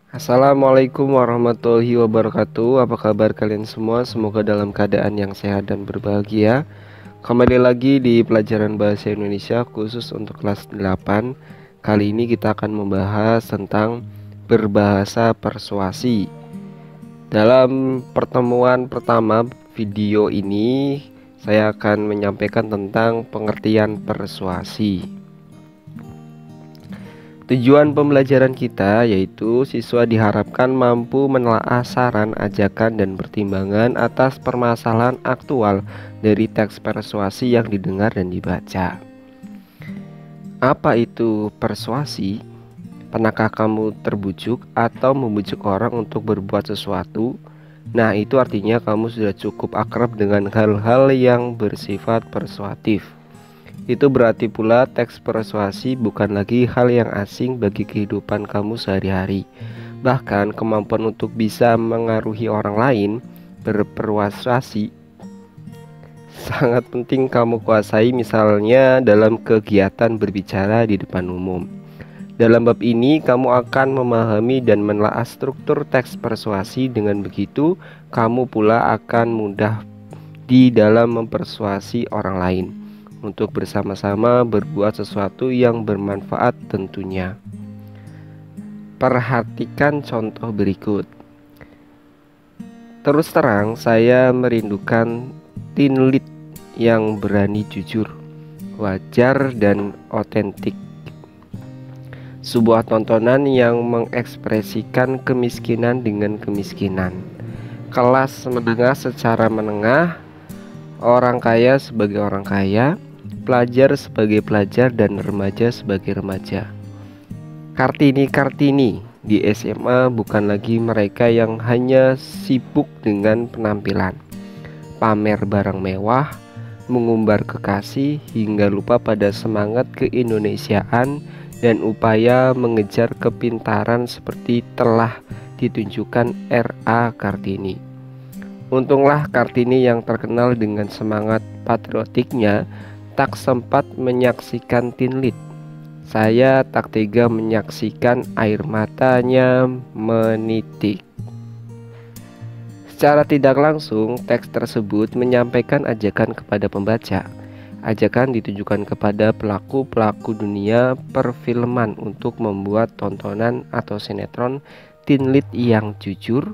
Assalamualaikum warahmatullahi wabarakatuh. Apa kabar kalian semua? Semoga dalam keadaan yang sehat dan berbahagia. Kembali lagi di pelajaran bahasa Indonesia khusus untuk kelas 8. Kali ini kita akan membahas tentang berbahasa persuasi. Dalam pertemuan pertama video ini, saya akan menyampaikan tentang pengertian persuasi. Tujuan pembelajaran kita yaitu siswa diharapkan mampu menelaah saran, ajakan, dan pertimbangan atas permasalahan aktual dari teks persuasi yang didengar dan dibaca. Apa itu persuasi? Pernahkah kamu terbujuk atau membujuk orang untuk berbuat sesuatu? Nah, itu artinya kamu sudah cukup akrab dengan hal-hal yang bersifat persuasif. Itu berarti pula teks persuasi bukan lagi hal yang asing bagi kehidupan kamu sehari-hari. Bahkan kemampuan untuk bisa mengaruhi orang lain, berpersuasi, sangat penting kamu kuasai, misalnya dalam kegiatan berbicara di depan umum. Dalam bab ini kamu akan memahami dan menelaah struktur teks persuasi. Dengan begitu kamu pula akan mudah di dalam mempersuasi orang lain untuk bersama-sama berbuat sesuatu yang bermanfaat tentunya. Perhatikan contoh berikut. Terus terang saya merindukan teen lead yang berani, jujur, wajar, dan otentik. Sebuah tontonan yang mengekspresikan kemiskinan dengan kemiskinan, kelas menengah secara menengah, orang kaya sebagai orang kaya, pelajar sebagai pelajar, dan remaja sebagai remaja. Kartini-kartini di SMA bukan lagi mereka yang hanya sibuk dengan penampilan, pamer barang mewah, mengumbar kekasih, hingga lupa pada semangat keindonesiaan dan upaya mengejar kepintaran seperti telah ditunjukkan R.A. Kartini. Untunglah Kartini yang terkenal dengan semangat patriotiknya tak sempat menyaksikan teen lead. Saya tak tega menyaksikan air matanya menitik. Secara tidak langsung, teks tersebut menyampaikan ajakan kepada pembaca. Ajakan ditujukan kepada pelaku-pelaku dunia perfilman untuk membuat tontonan atau sinetron teen lead yang jujur,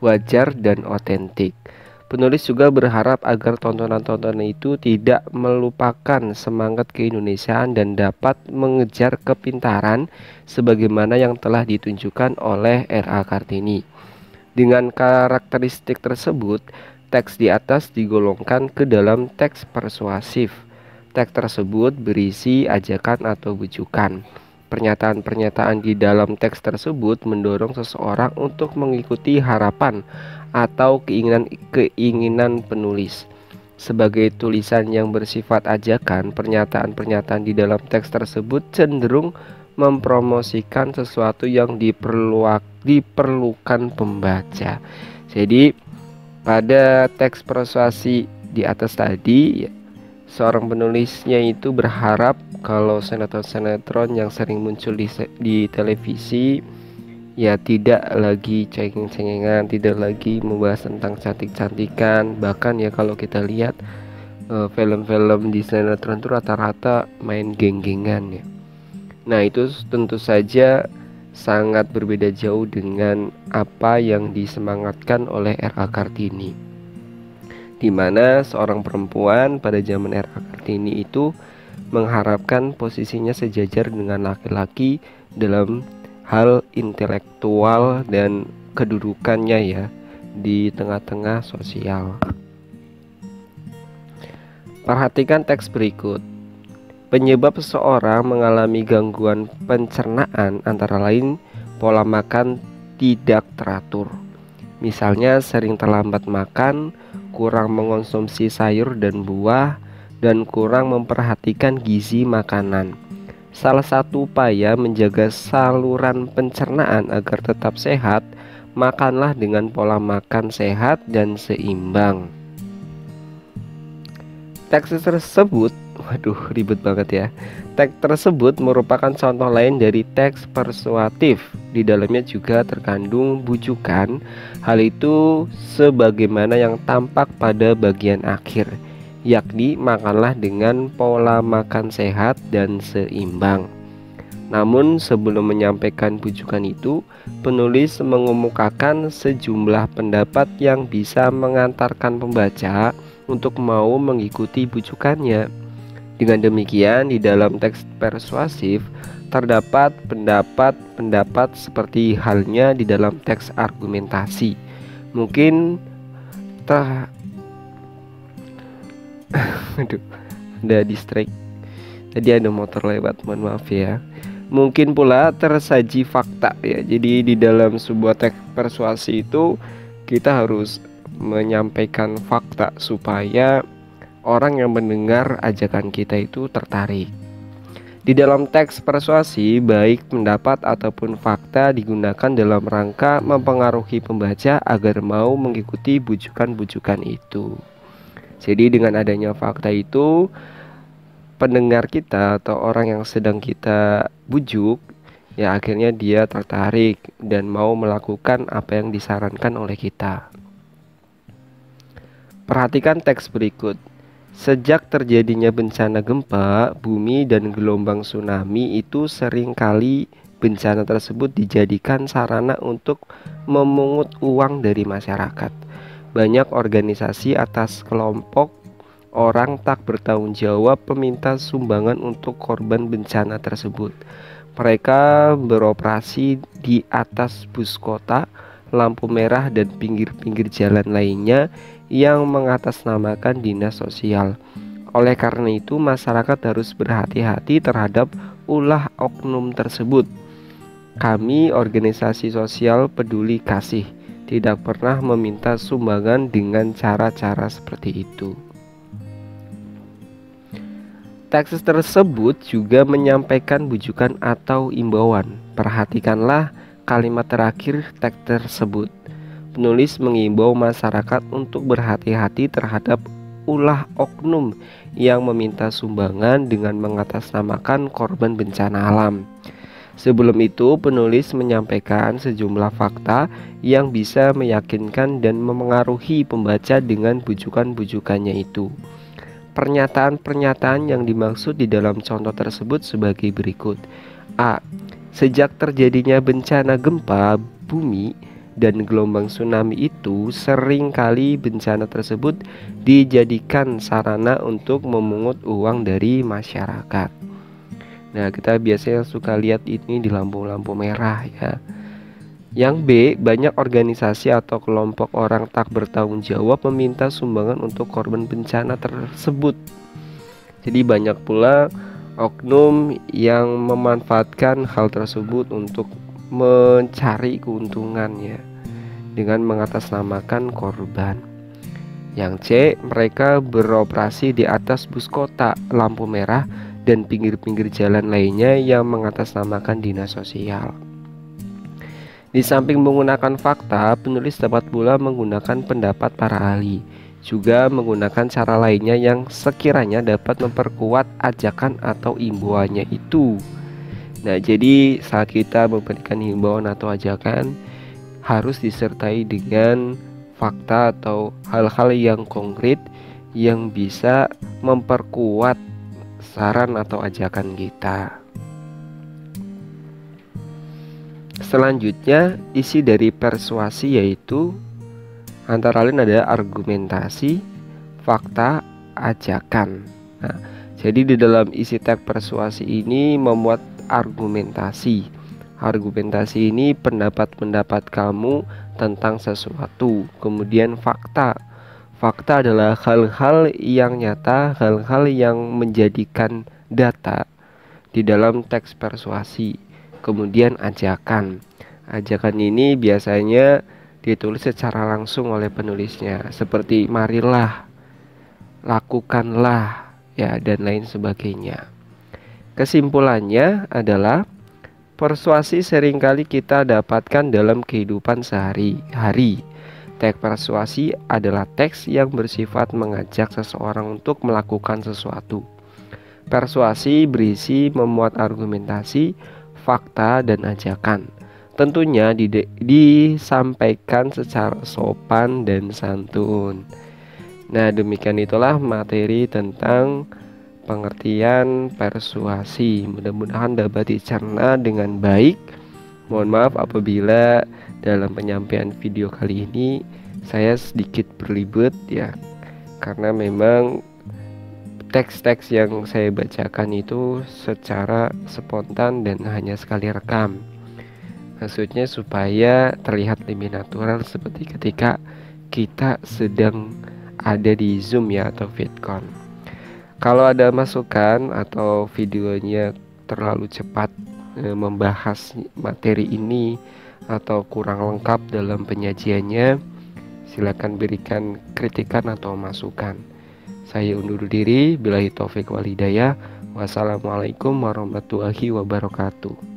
wajar, dan otentik. Penulis juga berharap agar tontonan-tontonan itu tidak melupakan semangat keindonesiaan dan dapat mengejar kepintaran sebagaimana yang telah ditunjukkan oleh R.A. Kartini. Dengan karakteristik tersebut, teks di atas digolongkan ke dalam teks persuasif. Teks tersebut berisi ajakan atau bujukan. Pernyataan-pernyataan di dalam teks tersebut mendorong seseorang untuk mengikuti harapan atau keinginan penulis. Sebagai tulisan yang bersifat ajakan, pernyataan-pernyataan di dalam teks tersebut cenderung mempromosikan sesuatu yang diperlukan pembaca. Jadi pada teks persuasi di atas tadi, seorang penulisnya itu berharap kalau sinetron-sinetron yang sering muncul di televisi ya tidak lagi cengeng-cengengan, tidak lagi membahas tentang cantik-cantikan. Bahkan ya kalau kita lihat film-film di sinetron itu rata-rata main geng-gengan ya. Nah, itu tentu saja sangat berbeda jauh dengan apa yang disemangatkan oleh R.A. Kartini, di mana seorang perempuan pada zaman R.A. Kartini itu mengharapkan posisinya sejajar dengan laki-laki dalam hal intelektual dan kedudukannya ya di tengah-tengah sosial. Perhatikan teks berikut. Penyebab seseorang mengalami gangguan pencernaan antara lain pola makan tidak teratur. Misalnya sering terlambat makan, kurang mengonsumsi sayur dan buah, dan kurang memperhatikan gizi makanan. Salah satu upaya menjaga saluran pencernaan agar tetap sehat, makanlah dengan pola makan sehat dan seimbang. Teks tersebut, waduh ribet banget ya. Teks tersebut merupakan contoh lain dari teks persuasif. Di dalamnya juga terkandung bujukan. Hal itu sebagaimana yang tampak pada bagian akhir, yakni makanlah dengan pola makan sehat dan seimbang. Namun sebelum menyampaikan bujukan itu, penulis mengemukakan sejumlah pendapat yang bisa mengantarkan pembaca untuk mau mengikuti bujukannya. Dengan demikian, di dalam teks persuasif terdapat pendapat-pendapat seperti halnya di dalam teks argumentasi. Mungkin aduh, ada distract. Tadi ada motor lewat, mohon maaf ya. Mungkin pula tersaji fakta ya. Jadi di dalam sebuah teks persuasi itu kita harus menyampaikan fakta supaya orang yang mendengar ajakan kita itu tertarik. Di dalam teks persuasi, baik pendapat ataupun fakta digunakan dalam rangka mempengaruhi pembaca agar mau mengikuti bujukan-bujukan itu. Jadi dengan adanya fakta itu, pendengar kita atau orang yang sedang kita bujuk, ya akhirnya dia tertarik dan mau melakukan apa yang disarankan oleh kita. Perhatikan teks berikut. Sejak terjadinya bencana gempa, bumi dan gelombang tsunami itu seringkali bencana tersebut dijadikan sarana untuk memungut uang dari masyarakat. Banyak organisasi atas kelompok orang tak bertanggung jawab meminta sumbangan untuk korban bencana tersebut. Mereka beroperasi di atas bus kota, lampu merah dan pinggir-pinggir jalan lainnya yang mengatasnamakan dinas sosial. Oleh karena itu, masyarakat harus berhati-hati terhadap ulah oknum tersebut. Kami, organisasi sosial peduli kasih, tidak pernah meminta sumbangan dengan cara-cara seperti itu. Teks tersebut juga menyampaikan bujukan atau imbauan. Perhatikanlah kalimat terakhir teks tersebut. Penulis mengimbau masyarakat untuk berhati-hati terhadap ulah oknum yang meminta sumbangan dengan mengatasnamakan korban bencana alam. Sebelum itu, penulis menyampaikan sejumlah fakta yang bisa meyakinkan dan memengaruhi pembaca dengan bujukan-bujukannya itu. Pernyataan-pernyataan yang dimaksud di dalam contoh tersebut sebagai berikut. A. Sejak terjadinya bencana gempa bumi dan gelombang tsunami itu, seringkali bencana tersebut dijadikan sarana untuk memungut uang dari masyarakat. Nah, kita biasanya suka lihat ini di lampu-lampu merah ya. Yang B, banyak organisasi atau kelompok orang tak bertanggung jawab meminta sumbangan untuk korban bencana tersebut. Jadi banyak pula oknum yang memanfaatkan hal tersebut untuk mencari keuntungannya dengan mengatasnamakan korban. Yang C, mereka beroperasi di atas bus kota, lampu merah, dan pinggir-pinggir jalan lainnya yang mengatasnamakan dinas sosial. Di samping menggunakan fakta, penulis dapat pula menggunakan pendapat para ahli, juga menggunakan cara lainnya yang sekiranya dapat memperkuat ajakan atau imbauannya itu. Nah, jadi saat kita memberikan himbauan atau ajakan harus disertai dengan fakta atau hal-hal yang konkret yang bisa memperkuat saran atau ajakan kita. Selanjutnya, isi dari persuasi yaitu antara lain ada argumentasi, fakta, ajakan. Nah, jadi di dalam isi teks persuasi ini memuat argumentasi. Argumentasi ini pendapat-pendapat kamu tentang sesuatu. Kemudian fakta. Fakta adalah hal-hal yang nyata, hal-hal yang menjadikan data di dalam teks persuasi. Kemudian ajakan. Ajakan ini biasanya ditulis secara langsung oleh penulisnya, seperti marilah, lakukanlah, ya, dan lain sebagainya. Kesimpulannya adalah persuasi seringkali kita dapatkan dalam kehidupan sehari-hari. Teks persuasi adalah teks yang bersifat mengajak seseorang untuk melakukan sesuatu. Persuasi berisi memuat argumentasi, fakta, dan ajakan. Tentunya disampaikan secara sopan dan santun. Nah, demikian itulah materi tentang pengertian persuasi. Mudah-mudahan dapat dicerna dengan baik. Mohon maaf apabila dalam penyampaian video kali ini saya sedikit berlibet ya, karena memang teks-teks yang saya bacakan itu secara spontan dan hanya sekali rekam. Maksudnya supaya terlihat lebih natural seperti ketika kita sedang ada di Zoom ya atau VidCon. Kalau ada masukan atau videonya terlalu cepat membahas materi ini atau kurang lengkap dalam penyajiannya, silakan berikan kritikan atau masukan. Saya undur diri. Billahi taufik wal hidayah. Wassalamualaikum warahmatullahi wabarakatuh.